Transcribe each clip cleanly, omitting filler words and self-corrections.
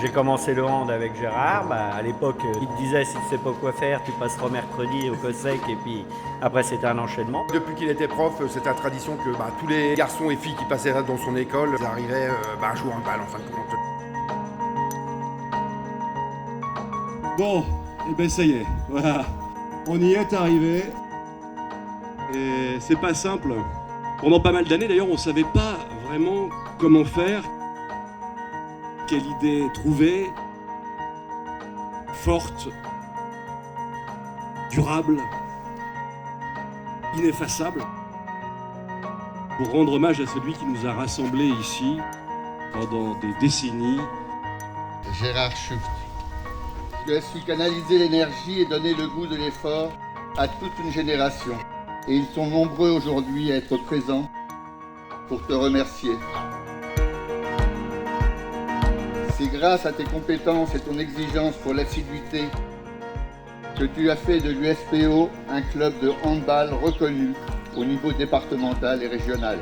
J'ai commencé le hand avec Gérard. À l'époque, il te disait si tu sais pas quoi faire, tu passeras mercredi au COSEC et puis après c'était un enchaînement. Depuis qu'il était prof, c'était la tradition que tous les garçons et filles qui passaient dans son école ils arrivaient à jouer en balle en fin de compte. Bon, et ben ça y est, voilà. On y est arrivé. Et c'est pas simple. Pendant pas mal d'années d'ailleurs, on savait pas vraiment comment faire. Quelle idée trouver, forte, durable, ineffaçable, pour rendre hommage à celui qui nous a rassemblés ici pendant des décennies. Gérard Schuft. Tu as su canaliser l'énergie et donner le goût de l'effort à toute une génération. Et ils sont nombreux aujourd'hui à être présents pour te remercier. C'est grâce à tes compétences et ton exigence pour l'assiduité que tu as fait de l'USPO un club de handball reconnu au niveau départemental et régional.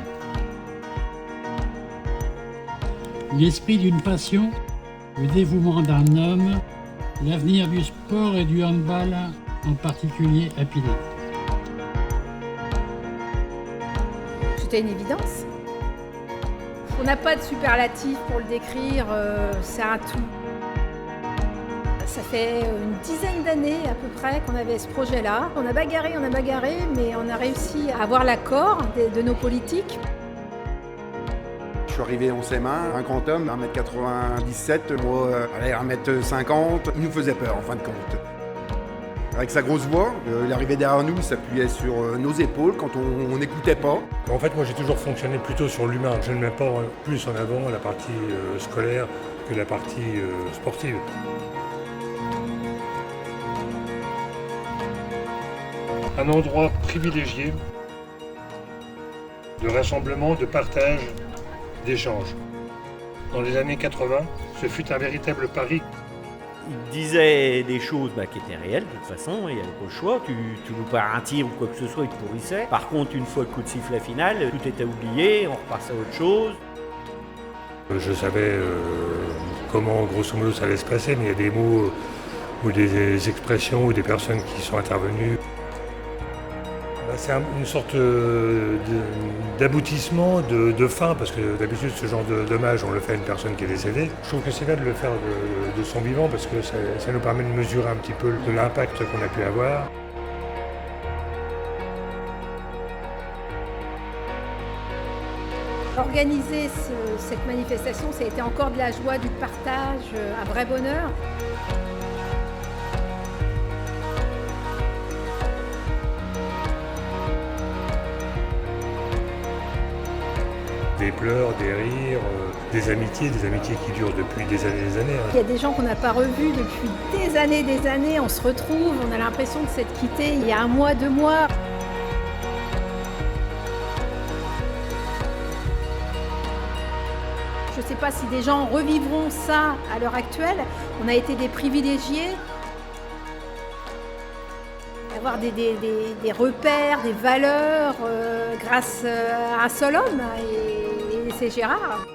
L'esprit d'une passion, le dévouement d'un homme, l'avenir du sport et du handball en particulier à Pilet. C'était une évidence. On n'a pas de superlatif pour le décrire, c'est un tout. Ça fait une dizaine d'années à peu près qu'on avait ce projet-là. On a bagarré, mais on a réussi à avoir l'accord de nos politiques. Je suis arrivé en CM1, un grand homme, 1m97, moi 1m50, il nous faisait peur en fin de compte. Avec sa grosse voix, il arrivait derrière nous, il s'appuyait sur nos épaules quand on n'écoutait pas. En fait, moi j'ai toujours fonctionné plutôt sur l'humain. Je ne mets pas plus en avant la partie scolaire que la partie sportive. Un endroit privilégié de rassemblement, de partage, d'échange. Dans les années 80, ce fut un véritable pari. Il disait des choses qui étaient réelles de toute façon, il n'y avait pas le choix. Tu loupais un tir ou quoi que ce soit, il te pourrissait. Par contre, une fois le coup de sifflet final, tout était oublié, on repassait à autre chose. Je savais comment grosso modo ça allait se passer, mais il y a des mots ou des expressions ou des personnes qui sont intervenues. C'est une sorte d'aboutissement, de fin, parce que d'habitude ce genre d'hommage on le fait à une personne qui est décédée. Je trouve que c'est bien de le faire de son vivant parce que ça nous permet de mesurer un petit peu de l'impact qu'on a pu avoir. Organiser cette manifestation, ça a été encore de la joie, du partage, un vrai bonheur. Des pleurs, des rires, des amitiés qui durent depuis des années et des années. Il y a des gens qu'on n'a pas revus depuis des années, on se retrouve, on a l'impression de s'être quittés il y a un mois, 2 mois. Je ne sais pas si des gens revivront ça à l'heure actuelle. On a été des privilégiés. Avoir des repères, des valeurs grâce à un seul homme, et c'est Gérard.